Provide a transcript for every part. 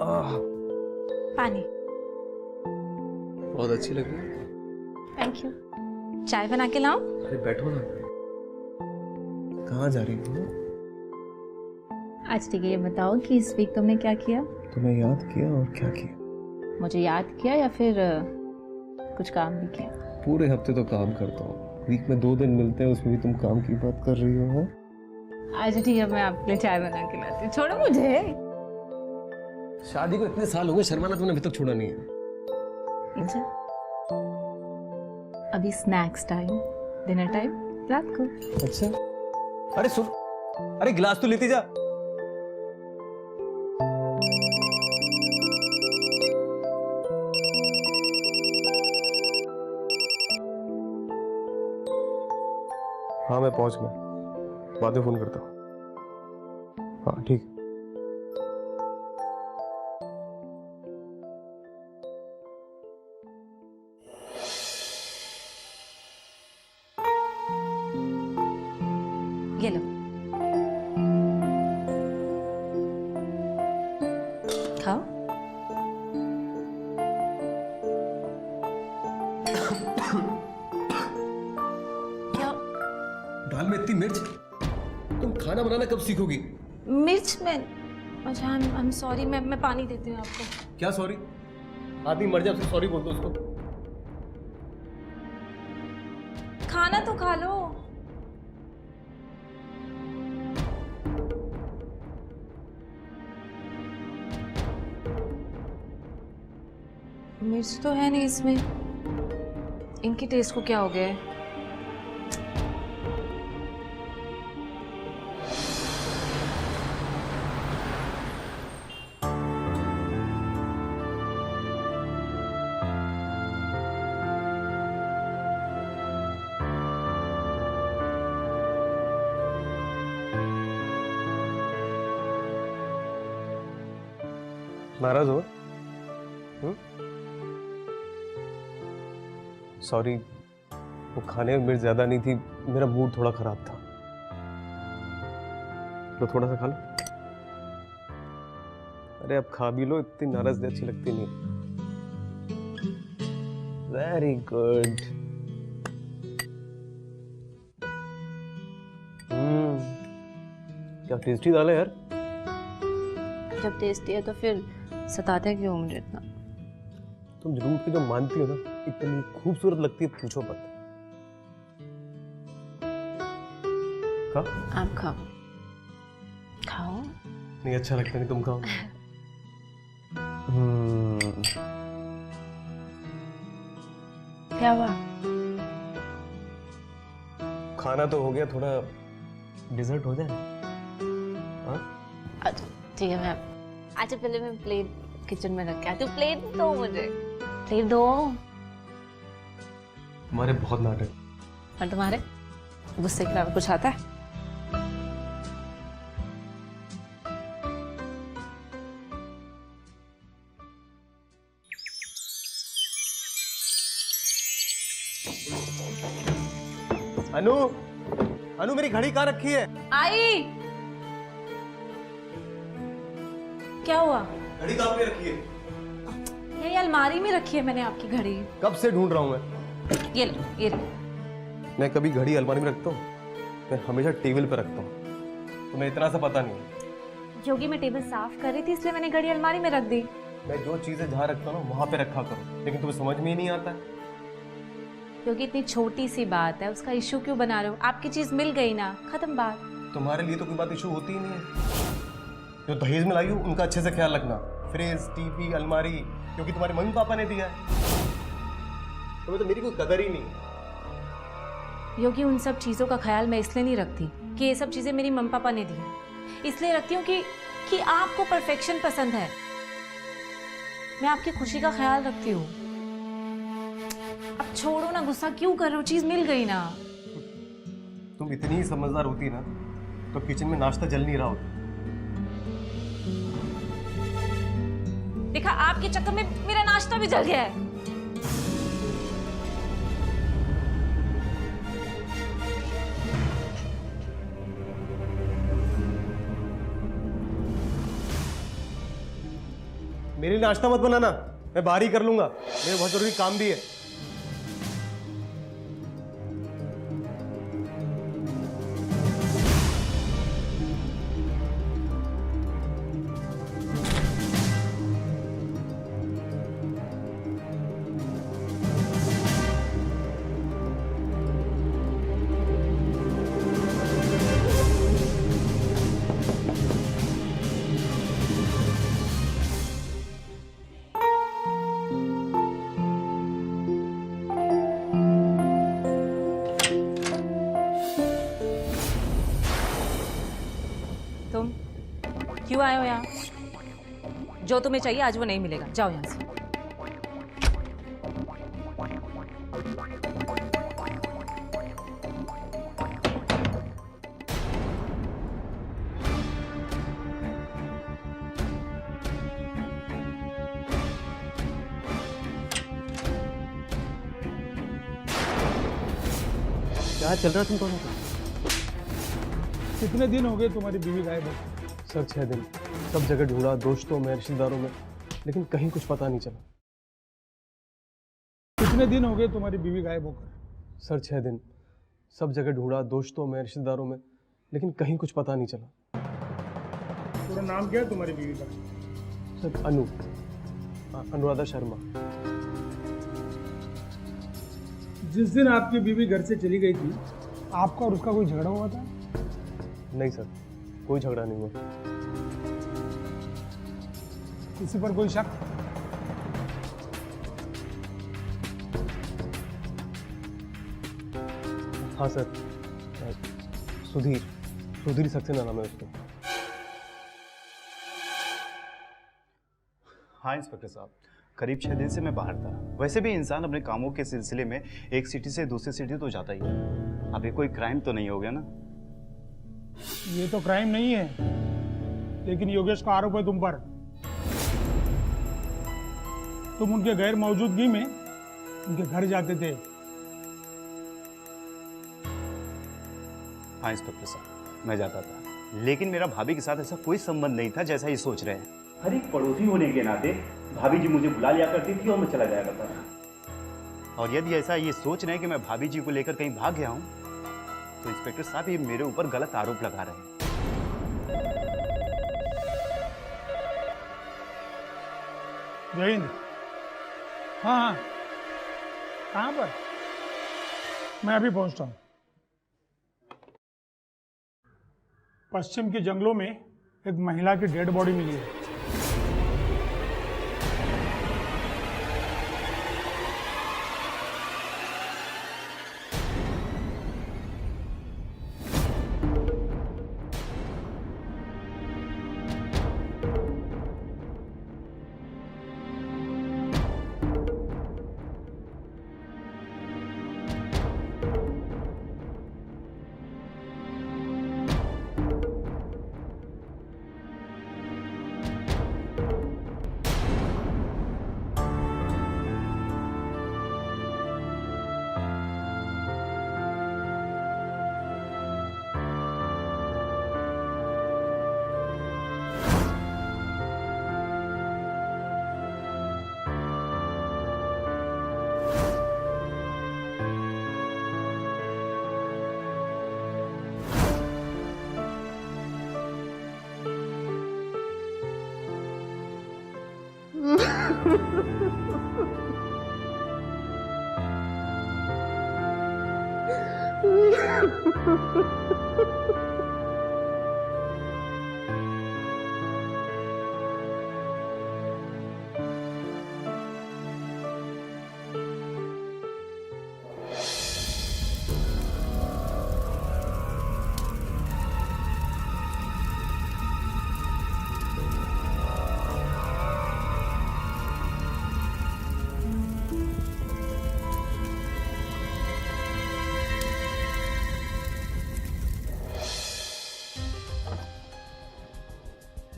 पानी। बहुत अच्छी लग रही है। Thank you. चाय बना के लाऊं? अरे बैठो ना। कहाँ जा रही हो? आज ठीक है, ये बताओ कि इस वीक तुमने क्या किया? तुम्हें याद किया और क्या किया? मुझे याद किया या फिर कुछ काम भी किया? पूरे हफ्ते तो काम करता हूँ, वीक में 2 दिन मिलते हैं, उसमें भी तुम काम की बात कर रही हो। अच्छा ठीक है, मैं आपके लिए चाय बना के लाती हूँ। छोड़ो मुझे। शादी को इतने साल हो गए, शर्माना तुमने अभी तक छोड़ा नहीं है। अच्छा, अभी स्नैक्स टाइम, डिनर टाइम रात को। अच्छा, अरे सुन, अरे गिलास तो लेती जा। हाँ मैं पहुंच गया, बाद में फोन करता हूँ। हाँ ठीक। ये लो, खाओ। क्या? दाल में इतनी मिर्च? तुम खाना बनाना कब सीखोगी? मिर्च में? अच्छा, आई एम सॉरी। मैं पानी देती हूँ आपको। क्या सॉरी? आदमी मर जाए उसको सॉरी बोल दो उसको। खाना तो खा लो। मिर्च तो है नहीं इसमें। इनकी टेस्ट को क्या हो गया है? नाराज हो? सॉरी, वो खाने में मिर्च ज्यादा नहीं थी, मेरा मूड थोड़ा खराब था। तो थोड़ा सा खा लो। अरे अब खा भी लो, इतनी नाराज अच्छी लगती नहीं। Very good. क्या टेस्टी दाल है यार। जब टेस्टी है तो फिर सताते क्यों हो मुझे इतना? तुम झूठ की जो मानती हो ना, इतनी खूबसूरत लगती है, पूछो मत। खाओ। आप खाओ। खाओ। नहीं अच्छा लगता नहीं, तुम खाओ। क्या हुआ? खाना तो हो गया, थोड़ा डिजर्ट हो जाए। हाँ अच्छा ठीक है, मैं अच्छा पहले मैं प्लेट किचन में रख के आती हूँ। प्लेट दो मुझे, प्लेट दो। तुम्हारे बहुत नाटक। और तुम्हारे गुस्से के अलावा कुछ आता है? अनु, अनु मेरी घड़ी कहाँ रखी है? आई। क्या हुआ? घड़ी कहाँ पे रखी है? यही अलमारी में रखी है मैंने आपकी घड़ी। कब से ढूंढ रहा हूँ मैं। ये लो, ये लो। मैं कभी घड़ी अलमारी में रखता हूँ? मैं हमेशा टेबल पे रखता हूँ। तुम्हें इतना सा पता नहीं है। योगी, मैं टेबल साफ कर रही थी इसलिए मैंने घड़ी अलमारी में रख दी। मैं जो चीजें जहाँ रखता हूँ ना वहां पे रखा करो, लेकिन तुम्हें समझ में ही नहीं आता है। क्योंकि इतनी छोटी सी बात है, उसका इशू क्यों बना रहे हो? आपकी चीज मिल गई ना, खत्म बात। तुम्हारे लिए तो कोई बात इशू होती ही नहीं है। जो दहेज में लाई हो उनका अच्छे से ख्याल रखना। फ्रिज, टीवी, अलमारी, क्योंकि तुम्हारे मम्मी पापा ने दिया है। तुम्हें तो मेरी कोई कदर ही नहीं है। योगी, उन सब चीजों का ख्याल मैं इसलिए नहीं रखती कि ये सब चीजें मेरी मम्मी पापा ने दी हैं। इसलिए रखती हूँ कि आपको परफेक्शन पसंद है। मैं आपकी खुशी का ख्याल रखती हूँ। अब छोड़ो ना, गुस्सा क्यों कर रहे हो? चीज मिल गई ना। तुम इतनी ही समझदार होती ना तो किचन में नाश्ता जल नहीं रहा होता। देखा, आपके चक्कर में मेरा नाश्ता भी जल गया है। मेरे लिए नाश्ता मत बनाना, मैं बाहर ही कर लूंगा, मेरे बहुत जरूरी काम भी है। तुम क्यों आए हो यहाँ? जो तुम्हें चाहिए आज वो नहीं मिलेगा, जाओ यहाँ से। क्या चल रहा है तुम दोनों का? कितने दिन हो गए तुम्हारी बीवी गायब है? सर 6 दिन, सब जगह ढूंढा, दोस्तों में, रिश्तेदारों में, लेकिन कहीं कुछ पता नहीं चला। कितने दिन हो गए तुम्हारी बीवी गायब होकर? सर 6 दिन, सब जगह ढूंढा, दोस्तों में, रिश्तेदारों में, लेकिन कहीं कुछ पता नहीं चला। पूरा नाम क्या है तुम्हारी बीवी का? सर अनुराधा शर्मा। जिस दिन आपकी बीवी घर से चली गई थी, आपका और उसका कोई झगड़ा हुआ था? नहीं सर, कोई झगड़ा नहीं हुआ। किसी पर कोई शक? हाँ सर, सुधीर सक्सेना नाम है उसका। हाँ इंस्पेक्टर साहब, करीब 6 दिन से मैं बाहर था। वैसे भी इंसान अपने कामों के सिलसिले में एक सिटी से दूसरी सिटी तो जाता ही है। अभी कोई क्राइम तो नहीं हो गया ना? ये तो क्राइम नहीं है, लेकिन योगेश का आरोप है तुम पर। तुम उनके गैर मौजूदगी में उनके घर जाते थे। हाँ इंस्पेक्टर साहब, मैं जाता था, लेकिन मेरा भाभी के साथ ऐसा कोई संबंध नहीं था जैसा ये सोच रहे हैं। हर एक पड़ोसी होने के नाते भाभी जी मुझे बुला लिया करती थी और मैं चला जाया करता था। और यदि ऐसा ये सोच रहे हैं कि मैं भाभी जी को लेकर कहीं भाग गया हूँ, तो इंस्पेक्टर साहब ये मेरे ऊपर गलत आरोप लगा रहे हैं। जय हिंद। हाँ, कहाँ पर? मैं अभी पहुंचता हूँ। पश्चिम के जंगलों में एक महिला की डेड बॉडी मिली है।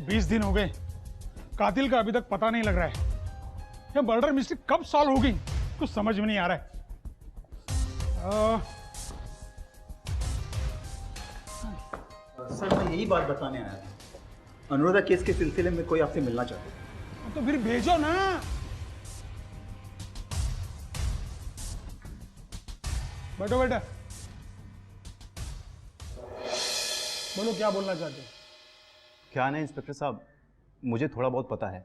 बीस दिन हो गए, कातिल का अभी तक पता नहीं लग रहा है। यह मर्डर मिस्ट्री कब सॉल्व होगी, कुछ समझ में नहीं आ रहा है। सर मैं यही बात बताने आया था। अनुराधा केस के सिलसिले में कोई आपसे मिलना चाहता है। तो फिर भेजो ना। बैठो बेटा, बोलो क्या बोलना चाहते हो। क्या ना इंस्पेक्टर साहब, मुझे थोड़ा बहुत पता है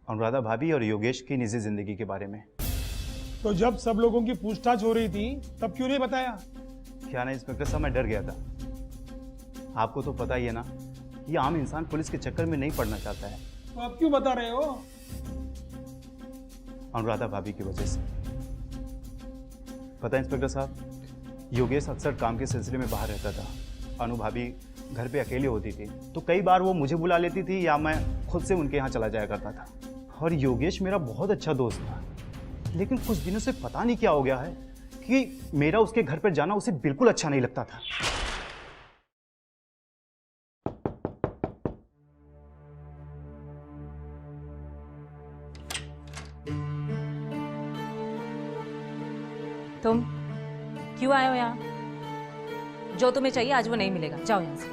अनुराधा भाभी और योगेश की निजी जिंदगी के बारे में। तो जब सब लोगों की पूछताछ हो रही थी तब क्यों नहीं बताया? क्या ना इंस्पेक्टर साहब, मैं डर गया था। आपको तो पता ही है ना कि आम इंसान पुलिस के चक्कर में नहीं पड़ना चाहता है। तो अब क्यों बता रहे हो? अनुराधा भाभी की वजह से। पता है इंस्पेक्टर साहब, योगेश अक्सर काम के सिलसिले में बाहर रहता था। अनु भाभी घर पे अकेले होती थी तो कई बार वो मुझे बुला लेती थी या मैं खुद से उनके यहाँ चला जाया करता था। और योगेश मेरा बहुत अच्छा दोस्त था, लेकिन कुछ दिनों से पता नहीं क्या हो गया है कि मेरा उसके घर पर जाना उसे बिल्कुल अच्छा नहीं लगता था। तुम क्यों आए हो यहाँ? जो तुम्हें चाहिए आज वो नहीं मिलेगा, जाओ यहाँ से।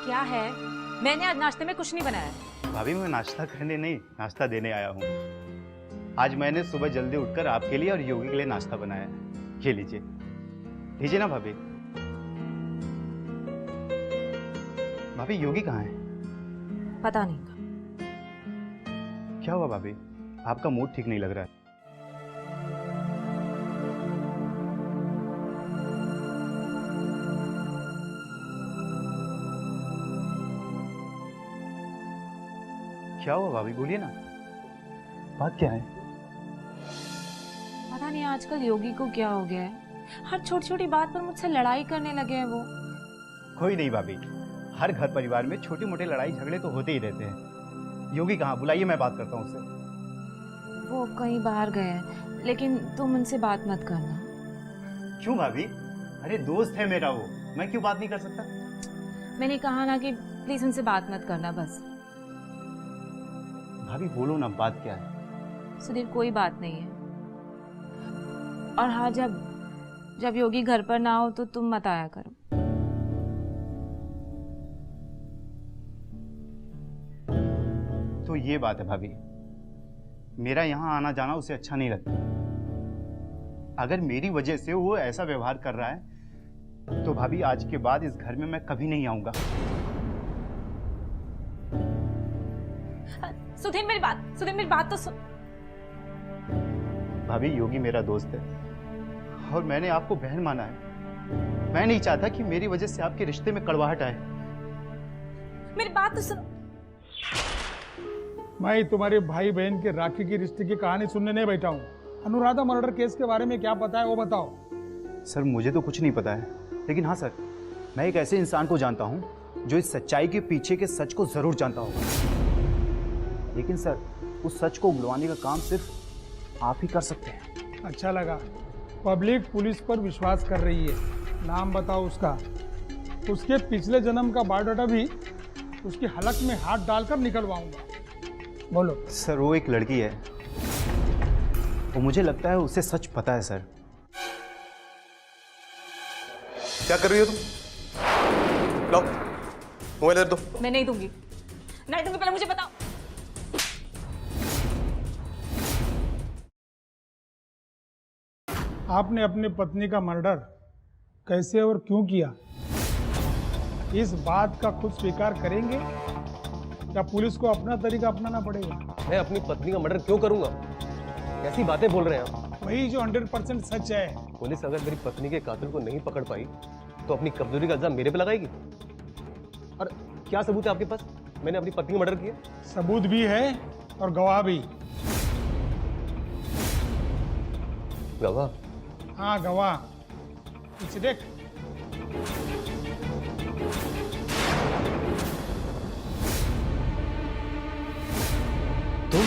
क्या है? मैंने आज नाश्ते में कुछ नहीं बनाया। भाभी मैं नाश्ता करने नहीं, नाश्ता देने आया हूँ। आज मैंने सुबह जल्दी उठकर आपके लिए और योगी के लिए नाश्ता बनाया है। ये लीजिए, लीजिए ना भाभी। भाभी योगी कहाँ है? पता नहीं। क्या हुआ भाभी, आपका मूड ठीक नहीं लग रहा है? क्या हुआ भाभी, बोलिए ना, बात क्या है? पता नहीं आजकल योगी को क्या हो गया है, हर छोटी छोटी बात पर मुझसे लड़ाई करने लगे हैं वो। कोई नहीं भाभी, हर घर परिवार में छोटे मोटे लड़ाई झगड़े तो होते ही रहते हैं। योगी कहाँ, बुलाइए, मैं बात करता हूँ उससे। वो कहीं बाहर गए हैं, लेकिन तुम उनसे बात मत करना। क्यों भाभी? अरे दोस्त है मेरा वो, मैं क्यों बात नहीं कर सकता? मैंने कहा ना कि प्लीज उनसे बात मत करना बस। भाभी बोलो ना, बात क्या है? सुधीर कोई बात नहीं है। और हाँ, जब योगी घर पर ना हो तो तुम मत आया करो। तो ये बात है भाभी, मेरा यहाँ आना जाना उसे अच्छा नहीं लगता। अगर मेरी वजह से वो ऐसा व्यवहार कर रहा है तो भाभी आज के बाद इस घर में मैं कभी नहीं आऊंगा। सुधीर मेरी बात तो सुन। भाभी योगी मेरा दोस्त है और मैंने आपको बहन माना है। मैं नहीं चाहता कि मेरी वजह से आपके रिश्ते में कड़वाहट आए। मेरी बात तो सुन। मैं तुम्हारे भाई बहन के राखी की रिश्ते की कहानी सुनने नहीं बैठा हूँ। अनुराधा मर्डर केस के बारे में क्या पता है वो बताओ। सर मुझे तो कुछ नहीं पता है, लेकिन हाँ सर, मैं एक ऐसे इंसान को जानता हूँ जो इस सच्चाई के पीछे के सच को जरूर जानता होगा। लेकिन सर उस सच को उगलवाने का काम सिर्फ आप ही कर सकते हैं। अच्छा लगा, पब्लिक पुलिस पर विश्वास कर रही है। नाम बताओ उसका, उसके पिछले जन्म का बायोडाटा भी उसकी हलक में हाथ डालकर निकलवाऊंगा। बोलो। सर वो एक लड़की है, वो मुझे लगता है उसे सच पता है सर। क्या कर रही हो तुम? लो मोबाइल दे दो। मैं नहीं दूंगी, नहीं दूंगी, पहले मुझे बताओ। आपने अपनी पत्नी का मर्डर कैसे और क्यों किया, इस बात का खुद स्वीकार करेंगे या पुलिस को अपना तरीका अपनाना पड़ेगा? मैं अपनी पत्नी का मर्डर क्यों करूंगा? कैसी बातें बोल रहे हैं आप? वही जो 100% सच है। पुलिस अगर मेरी पत्नी के कातिल को नहीं पकड़ पाई तो अपनी कमजोरी का इल्जाम मेरे पे लगाएगी। और क्या सबूत है आपके पास मैंने अपनी पत्नी का मर्डर किया? सबूत भी है और गवाह भी। गवाह? हाँ गवाह, पीछे देख। तुम